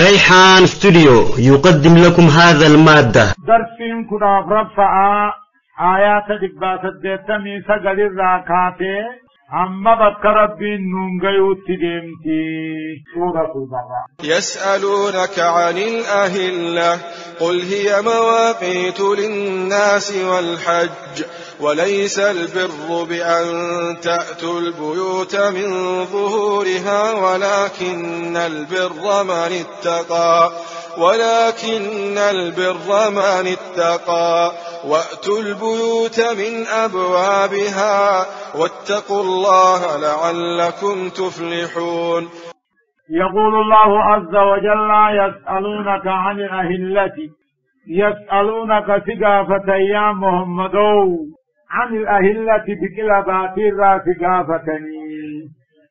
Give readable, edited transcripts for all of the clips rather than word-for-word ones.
ريحان ستوديو يقدم لكم هذا المادة. درسين كنا رفع آيات دبات الدتمي سجل الراكاتي أما بكر ربي نونغيو تدمتي سورة البقرة. يسألونك عن الأهلة قل هي مواقيت للناس والحج وليس البر بأن تأتوا البيوت من ظهورها ولكن البر من اتقى وأتوا البيوت من أبوابها واتقوا الله لعلكم تفلحون. يقول الله عز وجل يسألونك عن الأهلة يسألونك ثقافة يا محمد عن الأهلة بكلابات ثقافتني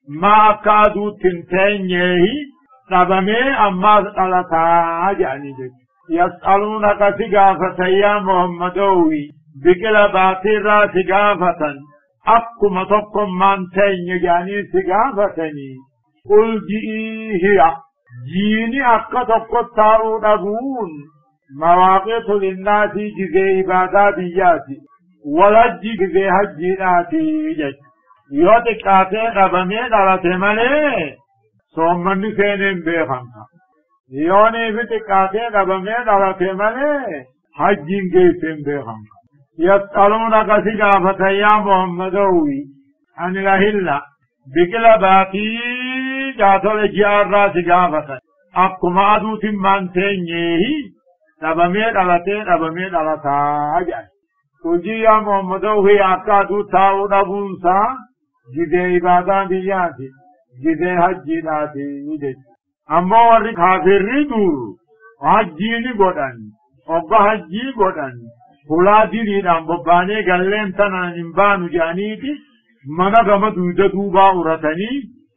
ما أكادوا تنتينيه نبمي أما قلتا يعني يسألونك ثقافة يا محمد بكلابات ثقافة أكما تقم من تيني يعني ثقافتني قل هي جيني أكتبت تارون أبون مواقيت للناس جزي عباداتياتي ولا جزي حجيناتي يوتك آتين أبمين على تمالي سومني سينين بيخانك يوني فتك آتين أبمين على تمالي حجين جيسين بيخانك. يسألونك ثقافة يا محمدوي عن الأهلة بكلاباتي جاتول جارة ثقافة أكما أدو تمان تنيه أبمين على تين أبمين على تاجع تجي يا محمدوي أكادو تاو نبونسا جدي عبادان دياتي جدي حجيناتي يدي أما ورد كافر دور حجيني قدن أبا حجي قدن فلا دينيدان بباني غلين تنان انبانو جانيتي منا غم دودا دوبا ورتني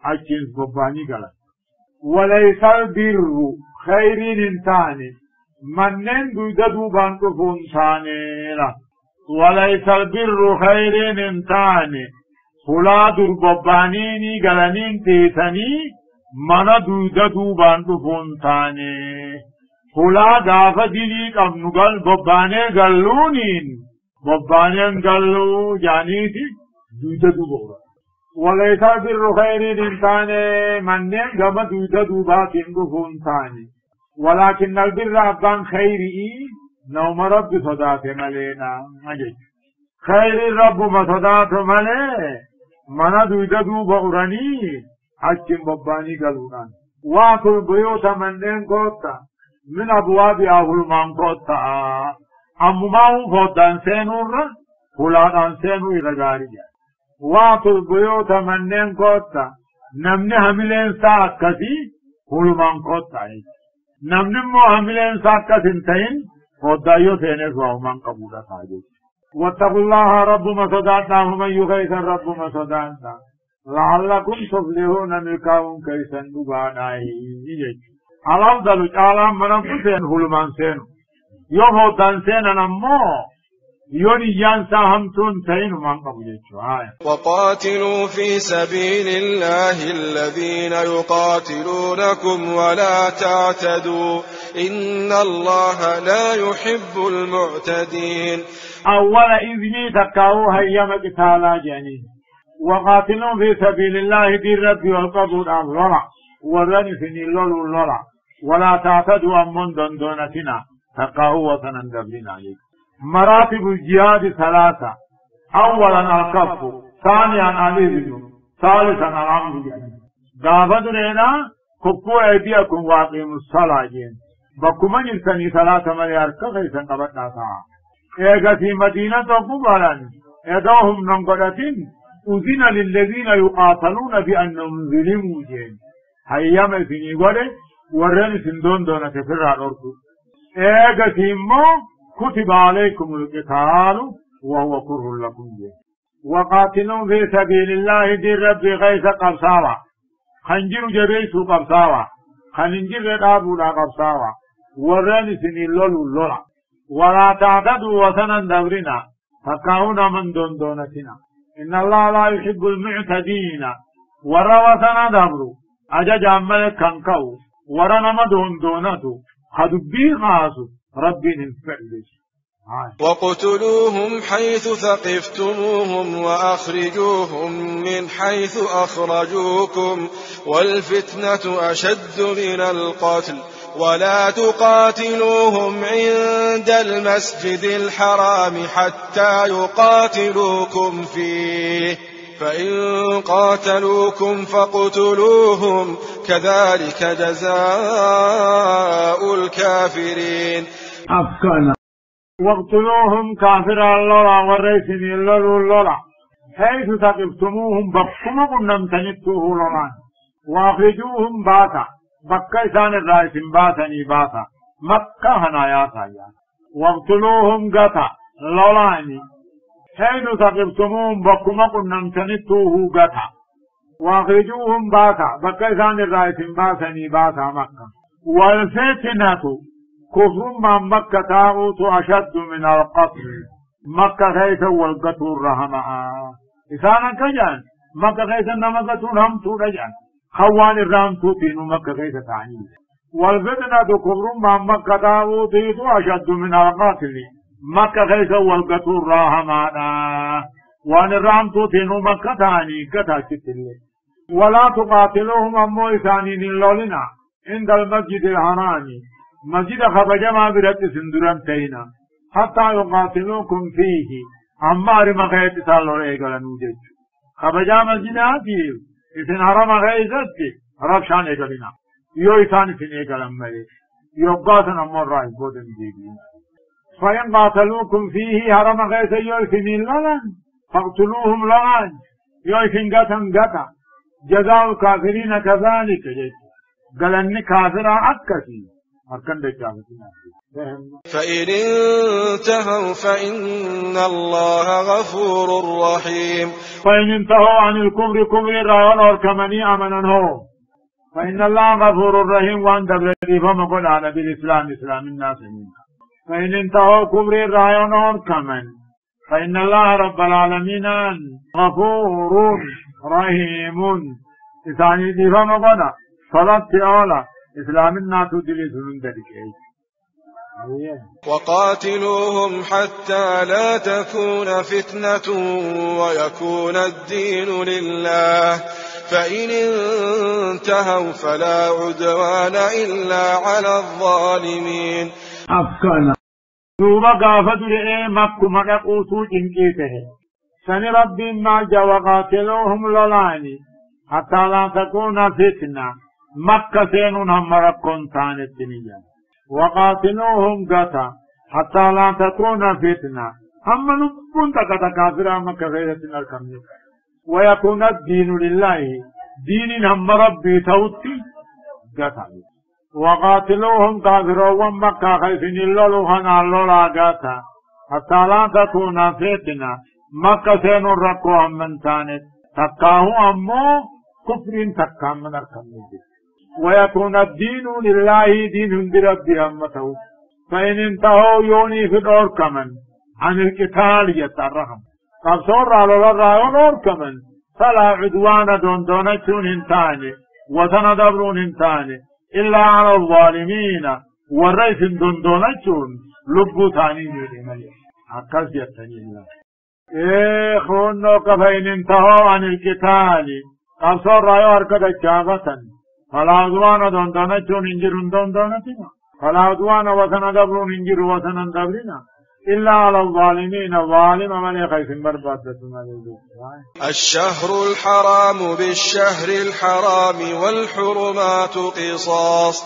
اچين بباني غلا وليس البر خير انسان منن دودا دوبان کو فونسان لا وليس البر خير انسان فلا در بباني غلنين تيتني منا دودا دوبان کو فونسان فلا غافا ديني قبنقل بباني غلونين بباني غلو جانيتي دودا دوبا وليس بر خير الإنسان من غم دودا دوبا كنغو فونتاني ولكن البر أبان خيري نوم رب صدات ملينا خير الرب ما صدات ملي من دودا دوبا أراني حجم بباني غلونان واكل بيوت من قوتا من أبواب أهل من قوتا أمماهم فودان سينور فلان سينو إغجاريا واتوا البيوت منين قوتا نمني هملين ساكتي فل من قوتا نمني مو هملين ساكتين تين قوتا يوتينيس ومن قبولا ساجد واتقوا الله رب مسوداتنا ومن يغيث رب مسوداتنا لعلكم تفلحون ملكاهم كيسن دباناي علام دلوش علام منفسين فل من سينو يوم هودان سينا نمو يوني يانسا همتون تين من قبل وقاتلوا في سبيل الله الذين يقاتلونكم ولا تعتدوا إن الله لا يحب المعتدين. أول إذني تكاو هيام قتالا جاني وقاتلوا في سبيل الله دي ربي والقبول أمرنا ورنفني اللولو ولا تعتدوا أمون دونتنا تكاو وطنن قبلنا عليك. مراتب الجهاد ثلاثة أولا الكف ثانيا الإذن ثالثا الأمر قابد لنا كفوا أيديكم واقيموا الصلاة بكما نلتني ثلاثة مليار كغيثا قبطنا ساعة إيغا في مدينة قبالا إيغاهم ننقلتين أذن للذين يقاتلون بأنهم ظلموا جين هيام سني قولي ورن سندون دون كفر الأرض إيغا في كتب عليكم القتال وهو كره لكم وقاتلوا في سبيل الله دي ربي غيث قبصاوة خنجر جريسو قبصاوة خنجر رقابو لا قبصاوة ورنسني اللولو ولا تعتدوا وثنا دورنا فكاونا من دونتنا إن الله لا يحب المعتدين وروثنا دبرو أجج عمل كنكو ورنا مدون دونته خدبي خاصو ربي نفعلش. وقتلوهم حيث ثقفتموهم وأخرجوهم من حيث أخرجوكم والفتنة أشد من القتل ولا تقاتلوهم عند المسجد الحرام حتى يقاتلوكم فيه فإن قاتلوكم فاقتلوهم كذلك جزاء الكافرين. أفكنا واقتلوهم كافر اللولا والريسن اللولا حيث ثقفتموهم بكما كنتم تنتوه لولان واخرجوهم باتا بكا إسان الرئيسين باتني باتا مكة هنايا سايا واقتلوهم قتا لولاني حيث ثقفتموهم بكما كنتم تنتوه قتا واخرجوهم باتا بكا إسان الرئيسين باتني باتا مكة والفتنة كفر من مكة تاغوت أشد من القتل مكة خيث والقتل رحمها إسانا كجان مكة خيث نمكة رمتو رجان خوان الرمتو تينو مكة خيث تعنيد والفتنة كفر من مكة تاغوت أشد من القتل مكة خيث والقتل رحمها وان الرمتو تينو مكة تعني كتا ستلي ولا تقاتلوهم أمو إسانين اللولنا عند المسجد الحرام مسجد خبجما برد سندران تينا حتى يقاتلوكم فيه عمار مخيط سالو ايقل نوجد خبجا مسجد آتيه اسن حرم غيزت رفشان ايقلنا يو اسان اسن ايقل امالي يقاتن امور رائع بودن ديگين فإن قاتلوكم فيه حرم غيز يو اسنين لغن فاقتلوهم لغن يو اسن قتن قتا جزاء الكافرين كذلك قلن كافر أكسي فإن انتهوا فإن الله غفور رحيم. فإن انتهوا عن الكفر كفر الرأيون والكمني أمننه فإن الله غفور رحيم وأن تبرئي فما قل على بالإسلام إسلام الناس منها. فإن انتهوا كفر الرأيون والكمن فإن الله رب العالمين غفور رحيم إساني دي فما قل صلاة أولا إسلام الناس دلسون ذلك. وقاتلوهم حتى لا تكون فتنة ويكون الدين لله فإن انتهوا فلا عدوان إلا على الظالمين. أفكنا دوبا قافت لئي مكو مدقوتو جنكيته سن رب ما جا وقاتلوهم للاني حتى لا تكون فتنة مكة سينون هم ركون ثاني الدنيا وقاتلوهم قتا حتى لا تكون فتنة هم نبون تكتا كافرا مكة غيرتنا الكمية ويكون الدين لله دين هم ربي توتي قتا وقاتلوهم كافرا ومكة خيفين اللولوهن اللولا قتا حتى لا تكون فتنة مكة سينون ركوهم من ثاني تكاهو أمو كفرين تكام من الكمية ويكون الدين لله دين برب أمته فإن انتهوا يوني في الأور كمن عن القتال يترهم قبصور على الرأيون كمن فلا عدوان دونتون انتاني وسندبرون انتاني إلا على الظالمين والرئيس دونتون لبو ثانين يلملي عكاز يتني الله إخوانك فإن انتهوا عن القتال قبصور رأيون كده جاغة فلا عدوان دونتون انجرون دونتنا فلا عدوان وسندبرون انجر وسندبرنا إلا على الظالمين الظالم من يخيف بربادتنا الشهر الحرام بالشهر الحرام والحرمات قصاص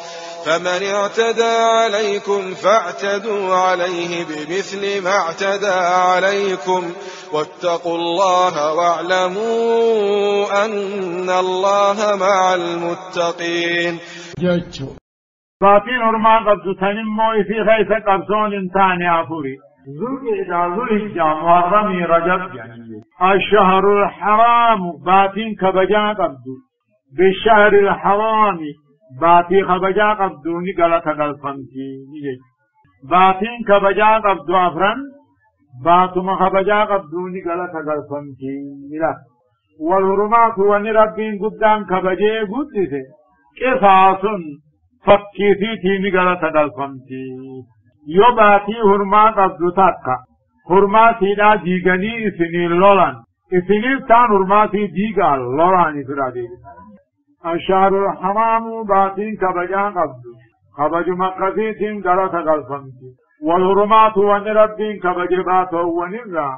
فمن اعتدى عليكم فاعتدوا عليه بمثل ما اعتدى عليكم واتقوا الله واعلموا أن الله مع المتقين. باطين ورمان قبضو تنمو في خيث قبضون انتاني عفوري ذو الهجة محرمي رجب يعني الشهر الحرام باطين كبجا قبضو بالشهر الحرام باطي خبجا قبضوني قلت قلفنتي باطين كبجا قبضو أفرن باتما خبجا قبضوني قلت قلفنتي والهرمات ونربين قدام كبجي قدسي قصاص فكيتي نقلت قلفمتي يباتي هرمات أبدتك هرماتي لا ديغني إسنين لولان إسنين تان هرماتي ديغا لولان إفرادي الشهر الحرام باتين كبجان قبض كبج مقصيتين قلت قلفمتي والهرمات ونربين كبجبات ونرى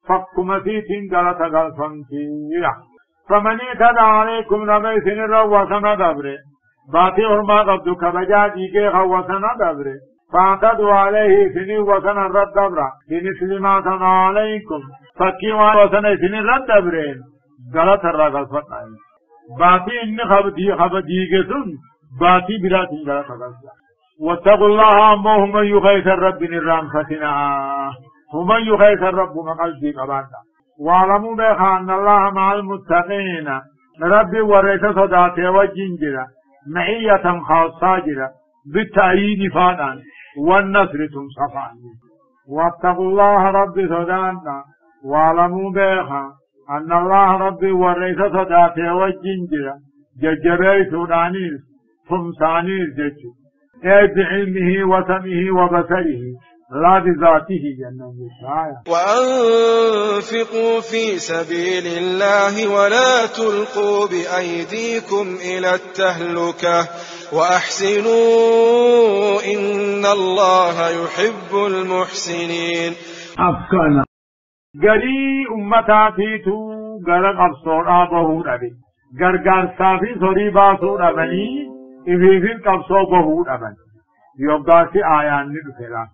فكمسيتين قلت قلفمتي فمن اعتدى عليكم نمي سنر وسنا دبره باتي هرما قبض كبجا ديگه خوسنا دبره فاعتدوا عليه سنر وسنا رد دبره بمثل ما اعتدى عليكم فكي وسنا سنر رد دبره غلط الرغفت باتي ان خبديگه سن باتي بلاتين غلط غلط واتقوا الله هم يغيث الرب الرحمتنا هم يغيث الرب مقلبي قبانا واعلموا بأن الله مع المتقين ربي ورث صداته وجنجرة معية خاصة جرة بالتأييد فانا والنصر تمصفان واتقوا الله ربي صدانا واعلموا بأن الله ربي ورث صداته وجنجرة ججبه سودانير تمصانير ججو اي بعلمه وسمه وبصره لا بذاته جنة وأنفقوا في سبيل الله ولا تلقوا بأيديكم إلى التهلكة وأحسنوا إن الله يحب المحسنين أفكنا غري أمتاتيتو غرق أبصر آبهو ربي غرقار صافي صري باسو ربني إفيفين قبصو بهو ربني يوغاسي آيان ندفران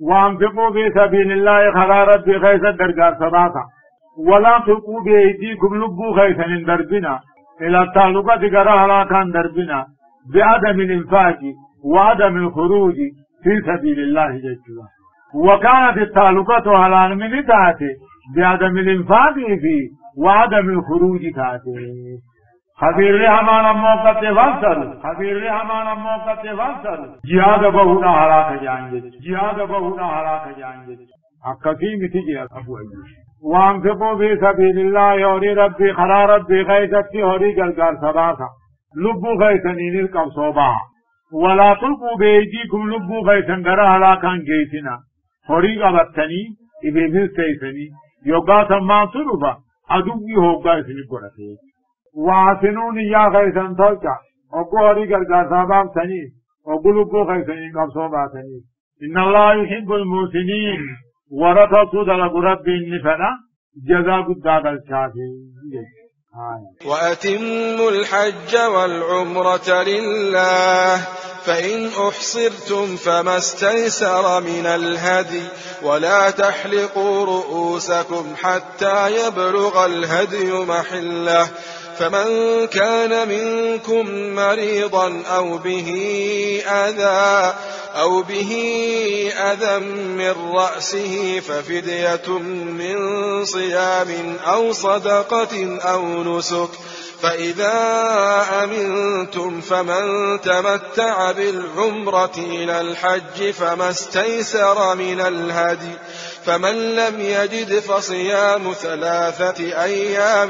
وانفقوا في سبيل الله خلا ربي خيسا درقار صداقا ولا تلقوا بأيديكم لبوا خيسا من دربنا إلى التعلقات قراها كان دربنا بعدم الإنفاق وعدم الخروج في سبيل الله جل وكانت التعلقات على من تاتي بعدم الإنفاق فيه وعدم الخروج تاتي خبير رحمان موقت فصل جهاد بہونا حلاک جائیں گے اکسی متی جی ابو ایوب وانفقوا في سبيل الله يوري ربي خلا ربي غيثتي هوري قلقار سباسا لبو غيثنين القبصوبا ولا تلقوا بأيديكم لبو غيثن قرى حلاکان جيتنا هوري قبطني إبن سيسني يوغا ما صرفا عدوي هوغا اسمي قرأتي واسنون يا غيثن توجع وقوري قلقار سباب سنين وقلقوا غيثنين قبصوبا سنين إن الله يحب المحسنين ورثوا دلق ربي النفنا جزاء قداد الكافرين وأتموا الحج والعمرة لله فإن أحصرتم فما استيسر من الهدي ولا تحلقوا رؤوسكم حتى يبلغ الهدي محله فمن كان منكم مريضا أو به أذى من رأسه ففدية من صيام أو صدقة أو نسك فإذا أمنتم فمن تمتع بالعمرة إلى الحج فما استيسر من الهدي فمن لم يجد فصيام 3 أيام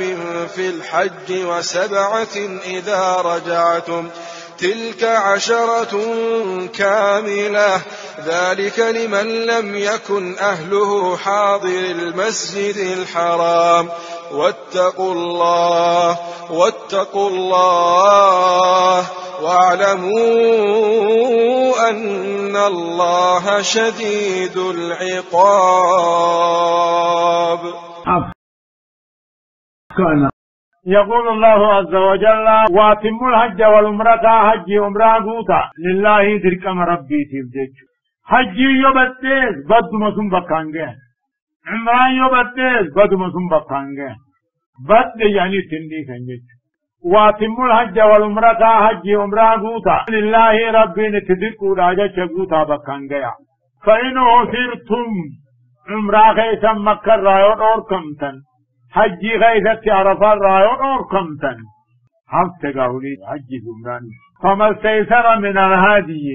في الحج و7 إذا رجعتم تلك 10 كاملة ذلك لمن لم يكن أهله حاضر المسجد الحرام واتقوا الله واعلموا أن الله شديد العقاب. يقول الله عز وجل واتموا الحج والعمرة حج عمرة قوتا لله تركم ربي تبجج حج يبتز بد مسم بكانجه عمرة يبتز بد مسم بكانجه بد يعني تندي كنجج واتموا الحج والعمرة حج عمرة قوتا لله ربي تدركوا راجة قوتا بكانجه فإن أسرتم عمرة خيسا مكة رايون أوركمتن حجي غيثت عرفان رايون أوركمتن حفت قولي حجي عمراني فما استيسر من الهادي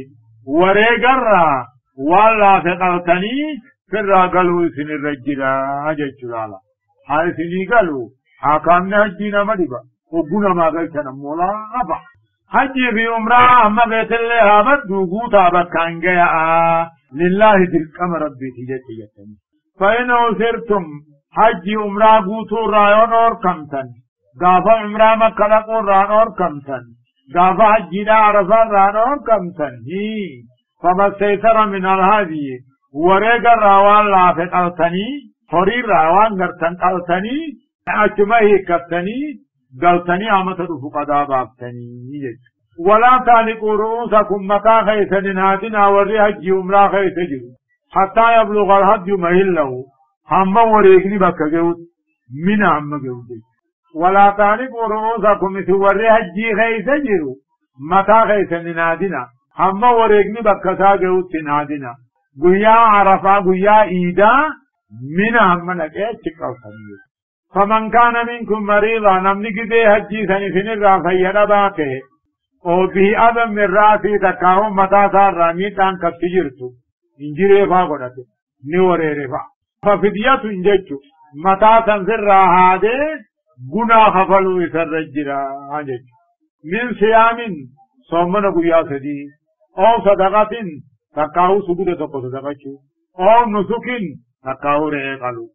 وريقرى والله ثقلتني فرا قالوا سن الرجل أجل جلالا هاي سني قالوا حاكامنا حجينا مدبا وقنا ما قلتنا مولا أبا حجي في عمره أما بيت الله هابد وقوتا بكان جاء لله تلقم ربي تجتني فإنه سرتم حجي عمره قوتو رايون أركمتن غافا عمره مكالقو ران أركمتن غافا حجي دا عرفان ران أركمتن فما سيسر من الهدي ورق الروان لافت ألتني حرير روان غرتن ألتني أجمعي كتني قلتني عمت رفقدا بابتني ولا تعلقوا رؤوسكم متى خيسن هاتنا وري حج عمره خيسجر حتى يبلغ الحج مهله هم وريقني بكجوت من هم جوت ولا تعلقوا رؤوسكم وري حج خيسجر متى خيسن هاتنا هم وريقني بكسا جوت نادنا قيا عرفا قيا إيدا من هم نكيت شكاوتني فمن كان منكم مريضا نمني كده حجي سنفن الرافية باكه او به آدم من راسي تكاهم متا سار راميتان كتجرتو انجري فاقودت نوري رفا ففدية انججو متا سنسر راهاده گناه خفلو اسر رجرا انججو من صيام صومنا قيا سدي او صدقات تكاو سبود تقو صدقاتو او نسكين تكاو رئيقالو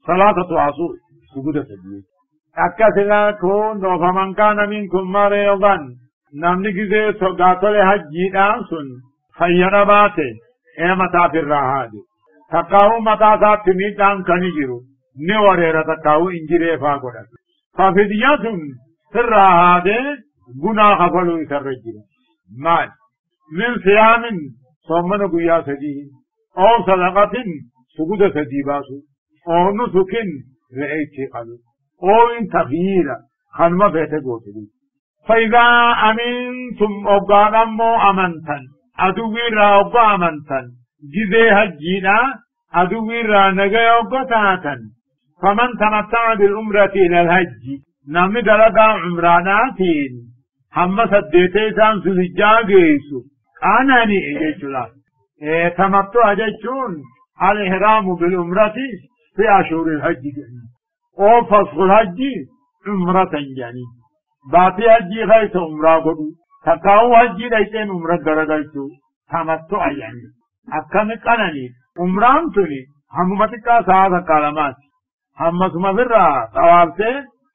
ثلاثة عصور سبود سدي اكاسلا كون فمن كان منكم مريضا namni gizee sogaatole hajjiidhaan sun fayyana baate mataaf irraa haade takkaa'uu mataa isaatti miidhaan kan jiru ni wareera takkaa'uu injireefaa godhate fafidiyyatun irraa haade gunaa kafaluu isarra jira maal min siyaamin sommana guyyaa sadii oo sadaqatin suguda sadii baasu oo nusukin re'eechi qalu oo in tafiira kanuma feete goote فإذا أمنتم أبغانمو أمنتن أدوير أبغى أمنتن جزي هجينا أدوير نجي أبغتاتن فمن تمتع بالعمرة إلى الهج نمي دلقا عمراناتين هم سديتي سانسو الجاقيسو أناني إجيشلا تمتع جيشون الإحرام بالعمرة في أشهر الهج أو فصل الهج عمرة جاني باقي حجي خيس عمره قدو تكاو حجي دايتين عمره غرغلتو تمتع يعني اكن قنني عمران تني هممتكا ساده كلمات هم سمذرا طوافته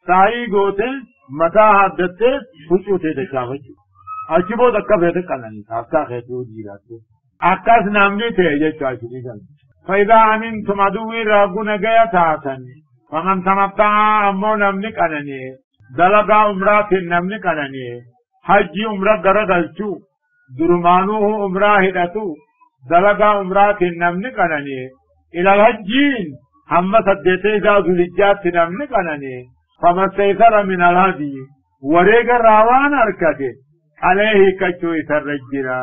ساي غوته متا حدته فوچوته دكاوچ اچبو دكبه قنني اكا خيتو جيراتو اكاس نامني تيجه چاچي گل فاذا امنتم ادوي راغو نگيا تاتن فمن تمتع امو نامني قنني دلقا عمرات النمن قنني حجي عمره غرغلچو درمانوه عمره هدتو دلقا عمرات النمن قنني الى الحجين هم سدته ذو الحجات النمن قنني فما سيسر من الهدي وريق الراوان اركته عليه كچو يسرجرا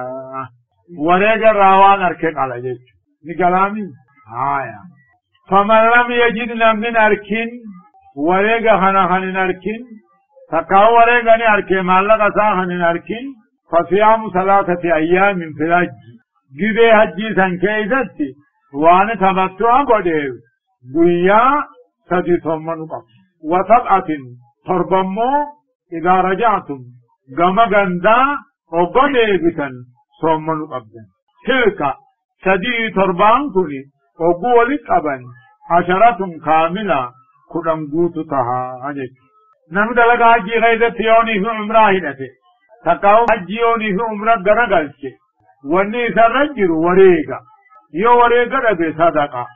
وريق الراوان اركك عليه نكلامي آية فمن لم يجد نمن اركين وريغا خنا خنين اركين تقاو وريغاني اركي مالك اسا خنين اركين فصيام 3 ايام من فلاج جدي حجي سنكيزتي وانا تمتع قدير قويا سدي ثمن قف وسبعة تربمو اذا رجعتم غما غندا وقدي بسن ثمن قبن تلك سدي تربان كوني وقولي قبن 10 كاملة كدام غوتو تها اجي نم دلغا حجي غيدت يوني في عمره هدته تقاو حجي يوني في عمره غرغلچه وني سرجر وريغا يو وريغا دبي صدقه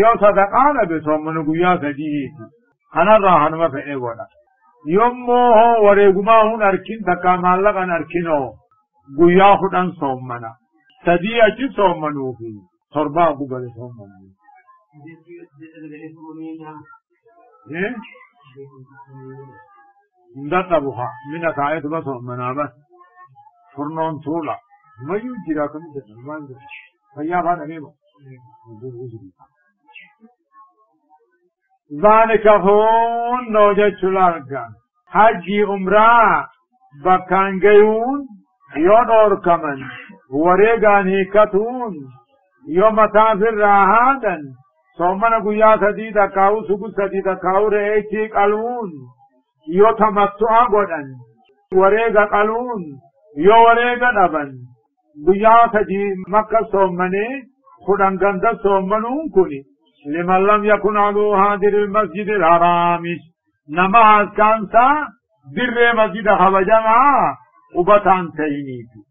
يو صدقه دبي سومن غيا سدي انا راهن ما فئ ودا يومو وريغما هون اركين تقا مالك ان اركينو غيا خدان سومنا سدي اچ سومنو في تربا غبل سومنو ndata buha mina taayet baso manaba furnon tola mayu jira kan de mando faya ba ne mo zalika hon noja chularga haji umra bakangayun yodor kaman waregani katun yomatafir rahadan sommana guyyaa sadii takkaa'u sugu sadii takkaa'u re'eechi qaluun yoo tamattu'a godhan wareega qaluun يوريغ نبن بياتجي مكة صومني خدن غند صومنون كوني لمن لم يكن على هذا المسجد الحرام نما كانسا در مسجد خبجما وبتان تينيتي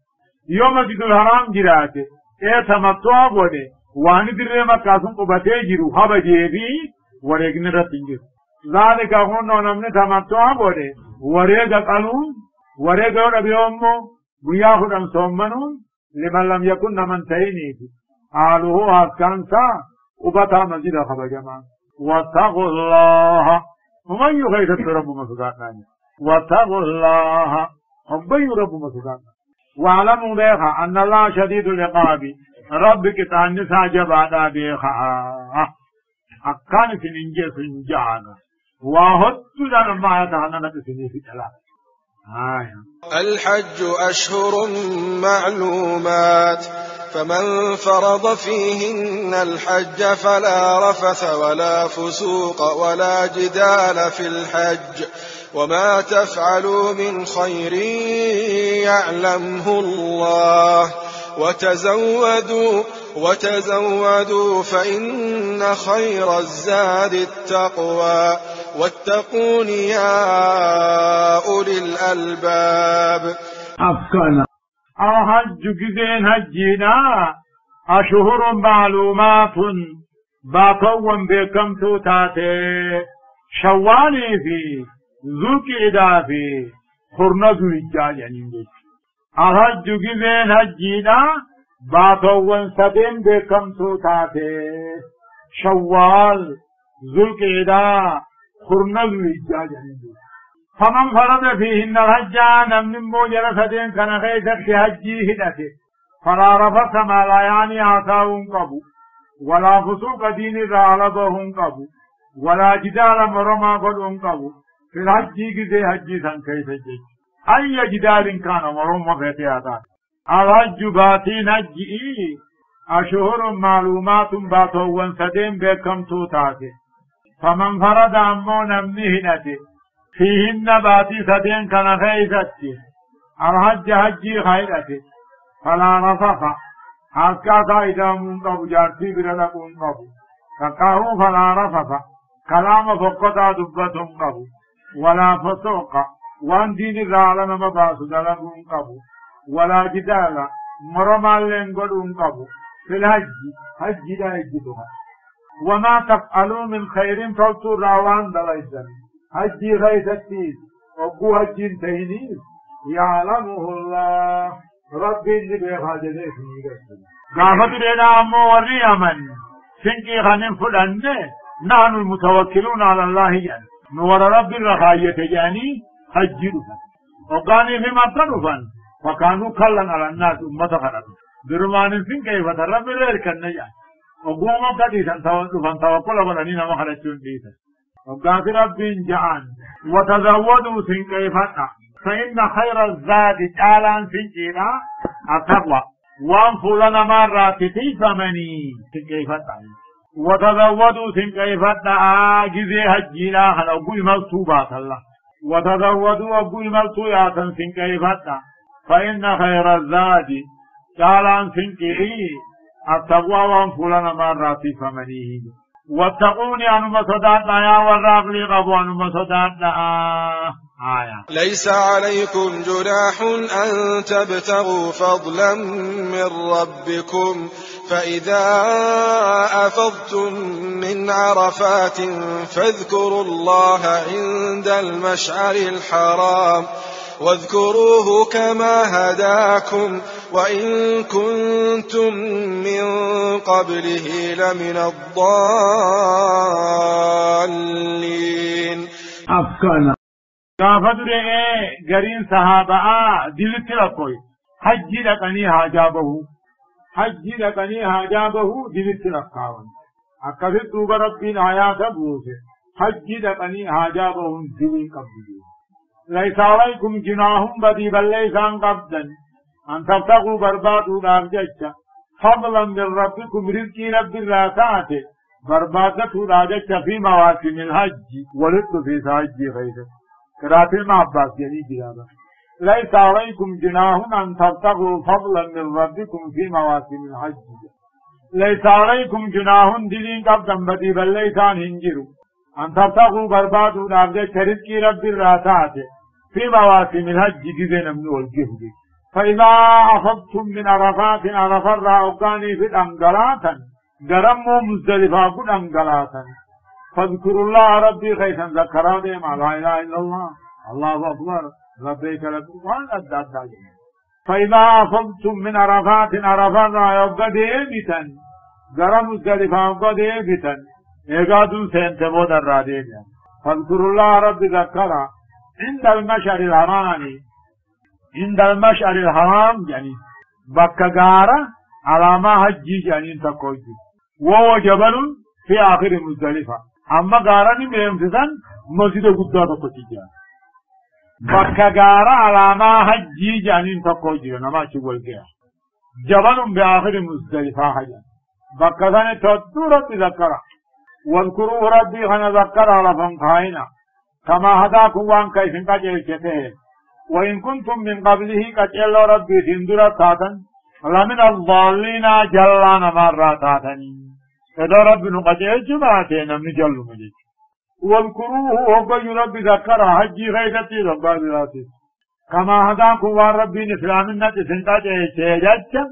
يوم مسجد الحرام جراته ايه تمتع بوده واني در مكة سن قبته جرو خبجي بي وريغن رتنجر ذلك هون نمنه تمتع بوده وريغ قالون وريغ ربيومو بياخدن صومنون لمن لم يكن من تينيتي قالوا كانسا وبتا مسجد خبجما واتقوا الله ومن يغيث رب مسجدنا واتقوا الله ومن رب مسجدنا واعلموا بها ان الله شديد العقاب ربك تانسا جبادا بها اكان سننجي سنجانا وهد ما يتهنن بسنه في ثلاث الحج أشهر معلومات فمن فرض فيهن الحج فلا رفث ولا فسوق ولا جدال في الحج وما تفعلوا من خير يعلمه الله وتزودوا فإن خير الزاد التقوى واتقون يا أولي الألباب أفكنا الحج جزين هجينا أشهر معلومات باطوا بكم توتاتي شوالي في ذو قعدة في خرنة ذو الجال يعني الحج جزين هجينا باطوا سدين بكم توتاتي شوال ذو القعدة خرنة ذو الجال يعني فمن فرض فيهن الحج نمن موجر سدين كان غيثت حجي هدته فلا رفث ما لا يعني عطاهم قبو ولا فسوق دين رالبهم قبو ولا جدال مرما قدهم قبو في الحج كذي حجي سن كيف جي أي جدال كان مرما فتياتا الحج باتين حجي أشهر معلومات باتوان سدين بكم توتاتي فمن فرض أمو نمن هدته فيهن باتي سدين كان غيثتي الحج حجي خيرتي فلا رفث حكاتا إدامون قبو جارتي بردقون قبو فقاهو فلا رفث كلام فقطا دبتهم قبو ولا فسوق وان دين الرعلم مباسو دلقون قبو ولا جدال مرمال لنقلون قبو في الحج حج لا يجدها وما تفعلوا من خير فلتو راوان دلائزن حجي غيثتيز وقو حجي تهينيز يعلمه الله ربي اللي بيخاجده فيه قافت لنا أمو وريامن سنكي خانين فلانه نحن المتوكلون على الله يعني نور رب الرخاية يعني حجرها وقاني في مطرفا فكانوا كلا على الناس أمة خلق برمان سن كيف ترب الاركن يعني وقوم قديسا توكل ولنين مخرجون ديسا وقاف رب جعان وتزودوا سن كيف فإن خير الزاد جعلان سنجينا التقوى وانفلنا مرات تيفمني سن كيف وتزودوا سن كيف جزي هجينا أقول ملتوبات الله وتزودوا أقول ملتوبات سن كيف فإن خير الزاد جعلان سنجي التقوى وانفلنا مرات تيفمني واتقوني أنما صداتنا يا والراغلي قبو أنما صداتنا ليس عليكم جناح أن تبتغوا فضلا من ربكم فإذا أفضتم من عرفات فاذكروا الله عند المشعر الحرام واذكروه كما هداكم وإن كنتم من قبله لمن الضالين أفكنا قافت رئي قرين صحابة دلت لكوي حج لقني حاجابه دلت لكاون أكثر دوب ربين آيات بوسه حج لقني حاجابه دلين قبله ليس عليكم جناهم بدي بل ليسان قبدا أن تبتغوا بربادوا لارججة فضلا من ربكم رزقي رب الراتات بربادته لارججة في مواسم الحج ولدت في ساجي غيره كراتي مع عباس يعني جلابا ليس عليكم جناح أن تبتغوا فضلا من ربكم في مواسم الحج ليس عليكم جناح دلين قبضا بدي بل ليسان هنجروا أن تبتغوا بربادوا نابجة رزق رب الراتات في مواسم الحج جزينا من الجهد فإذا أخذتم من عرفات عرفا رأوكاني في الأنقلاتا قرموا مزدلفا كن أنقلاتا فاذكروا الله ربي خيسا ذكرا ديما لا إله إلا الله الله أكبر لبيك لبيك فإذا أفضتم من عرفات عرفا رأيوك ديبتا قرم مزدلفا ديبتا إيقادوا سينتبود الراديبا فاذكروا الله ربي ذكرا عند المشعر الحرام عند المشعر الحرام يعني بكغارة على ما حجي يعني تقويتي وهو جبل في آخر مزدلفة أما غارة بيمتزن مسجد قدوة تقويتي بكغارة على ما حجي يعني تقويتي نما شغل كيا جبل بآخر مزدلفة حجا بكغاني تدورة تذكرة واذكروا ربي خنا ذكر على فنقائنا كما هداكم وان كيف كجلشته وإن كنتم من قبله كجل ربي سندرة تاتن لمن الضالين جلان مرة تاتني إذا ربي نقجل جماعتين من جل مجد واذكروه وقل ربي ذكر حجي غيرتي ربا براتي كما هداكم وان ربي نسلام النت سنتاجه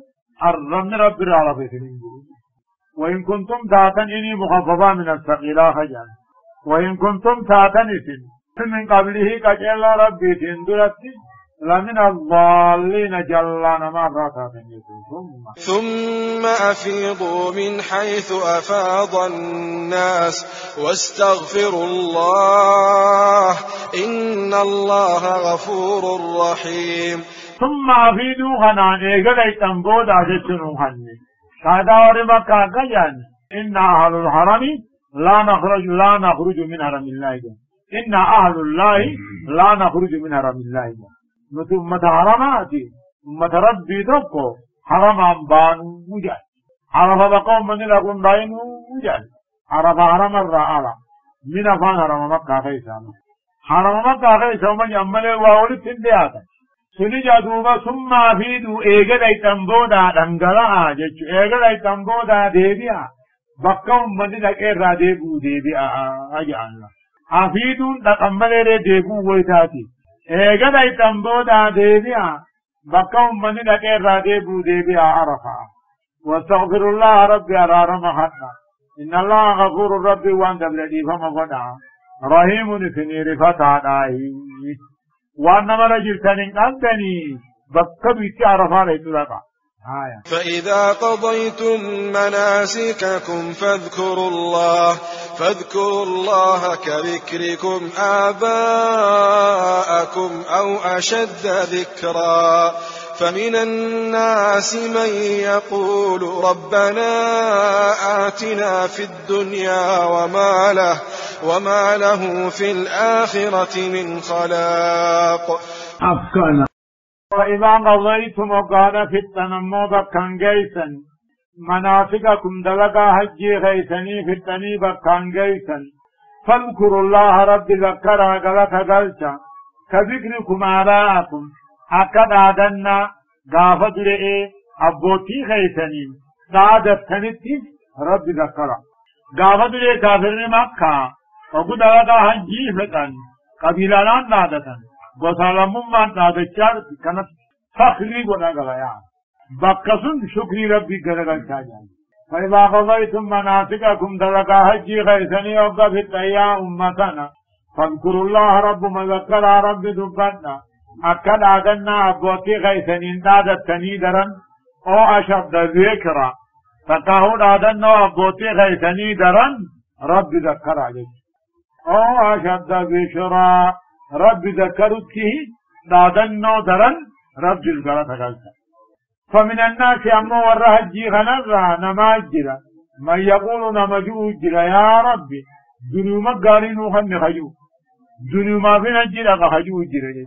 الرمن ربي رعرفي سنين وإن كنتم تاتن إني مخففا من الثقيلة خجان وإن كنتم تاتن من قبله كجل ربي تندرتي لمن الضالين جلان مرة ثم أفيضوا من حيث أفاض الناس واستغفروا الله إن الله غفور رحيم ثم أفيضوا غنان إيقظي تنبود عجتنوا غني كذا ورمكا كجان إن أهل الحرم لا نخرج من حرم الله إن أهل الله لا نخرج من حرم الله أمة حرماتي أمة ربي تبقى حرم بان وجال عرف بقوم من لكم دين وجال عرف حرم الرعالة من أفان حرم مكة خيسا حرم مكة خيسا ومن يمل وولد تندياتا سنجا دوبا ثم أفيدوا إيقظ أي تنبودا دنگلا جيچو إيقظ أي تنبودا ديبيا بقوم من لكي ديبو ديبيا أجعل الله أفيدون تقمل ديبو ويتاتي إيقظ أي تنبودا ديبيا بقوم من لكي ديبو ديبيا عرفا واستغفر الله ربي أرارم حتى إن الله غفور ربي وان دبلدي فما فدعا رحيم فنير فتعدائي وأنما رجلتني أنتني بكبت عرفا ليتلقى فإذا قضيتم مناسككم فاذكروا الله كذكركم آباءكم أو أشد ذكرا فمن الناس من يقول ربنا آتنا في الدنيا وما له في الآخرة من خلاق أفكنا وإذا قضيتم وقال في التنمو بكان جيسا مناسككم دلقا حجي غيسني في التني بكان جيسا فاذكروا الله رب ذكرها قلت قلتا كذكركم آباءكم أكد آدنا قافت لئي أبوتي غيسني قادت تنتي رب ذكرها قافت لئي كافر مكة وقد دلقا حجي فتن قبيلان نادتا وسلاممان نادچار كانت فخري غنا غيا بقسن شكري ربي غرغل تاجان فإذا قضيتم مناسككم دلقا حجي غيثني وقف التيا أمتنا فاذكروا الله رب مذكر رب دبنا أكد آدنا أبوتي غيثني اندادت تنيدرا أو أشد ذكرا فتاهد آدنا أبوتي غيثني درا رب ذكر عليك أو أشد ذكرا رب ذكرتك دادنو درن رب الغلط غلطا فمن الناس أمو ورهجي غنرها نماجرا من يقول نمجوجرا يا ربي دنيوما قارنو خن خجو دنيوما في نجرا خجوجرا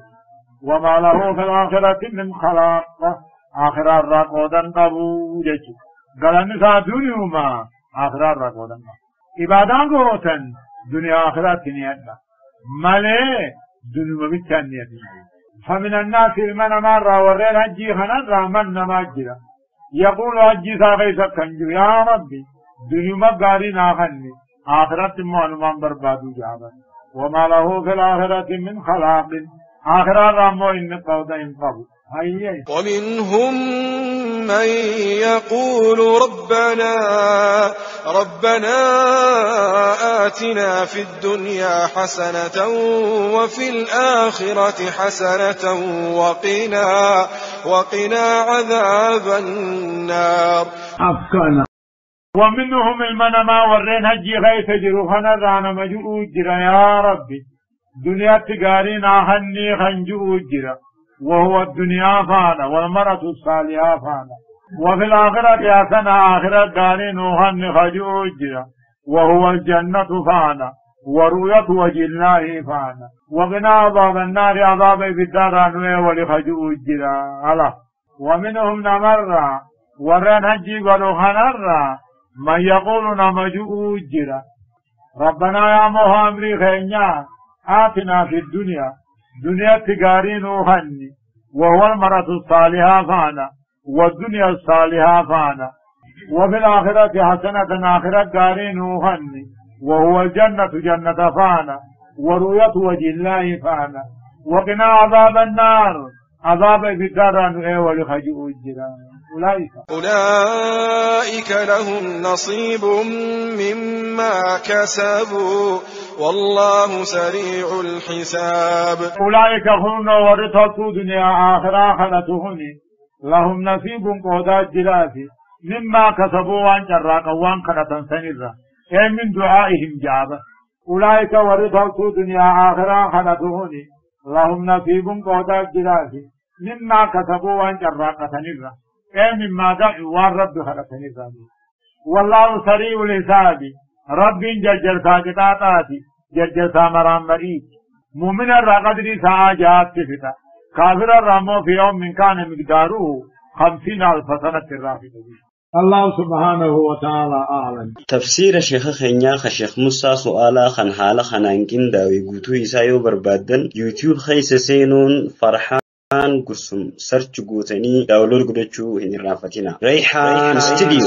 وما له في الآخرة من خلاق آخر الرقودن قبو جيشو قلن سا دنيوما آخر الرقودن عبادان قوتن دنيا آخرة نيادنا ملي دنيا بيتان نيادنا فمن الناس من مرة ورين هجي خنرا من نماجرا يقول هجي ساقيسا كنجو يا ربي دنيا مقارين آخني آخرت معلومان بربادو جابا وما له في الآخرة من خلاق آخرا رامو إن قوضين قبو ومنهم من يقول ربنا آتنا في الدنيا حسنة وفي الآخرة حسنة وقنا عذاب النار. ومنهم المنما ورين هجي غيث جروحنا رانا مجؤو جرا يا ربي دنيا تقارين آخني خنجؤو جرا وهو الدنيا فانا والمرأة الصالحة فانا وفي الآخرة حسنة آخرة قارين آخني خنجؤو جرا وهو الجنة فانا ورؤية وجه الله فانا وقنا عذاب النار عذاب في الدار أنوي ولخجؤو جرا الله. ومنهم نمر ورين هجي قلوخنا من يقول نمجؤ جرا ربنا يا مهامري خينيا آتنا في الدنيا دنيا تقارين وخني وهو المرأة الصالحة فانا والدنيا الصالحة فانا وفي الآخرة حسنة آخرة قارين وخني وهو الجنة جنة فانا ورؤية وجه الله فانا وقنا عذاب النار عذاب في الدار ولخجؤ الجرا. أولئك لهم نصيب مما كسبوا والله سريع الحساب. أولئك هم ورثوا دنيا آخرة خلتهني لهم نصيب قودات جلاسي مما كسبوا وان جراقا وان خلطا سنرا أي من دعائهم جابا. أولئك ورثوا دنيا آخرة خلتهني لهم نصيب قودات جلاسي مما كسبوا وان جراقا سنرا أي مما دعوا والرب خلقني ذلك. والله سريع الحساب رب ججر ساكتاتاتي ججر سامران مريك مؤمن الرقدر ساجات تفتا كافر الرمو في يوم من كان مقداره 50,000 سنة الرافد. الله سبحانه وتعالى أعلم. تفسير شيخ خينيا خشيخ موسى سؤالا خن حالا خنانكين داوي قوتو إسايو بربادن يوتيوب خيس سينون فرحان قسم سرچ قوتني داولور قدچو هنرافاتنا ريحان ستوديو.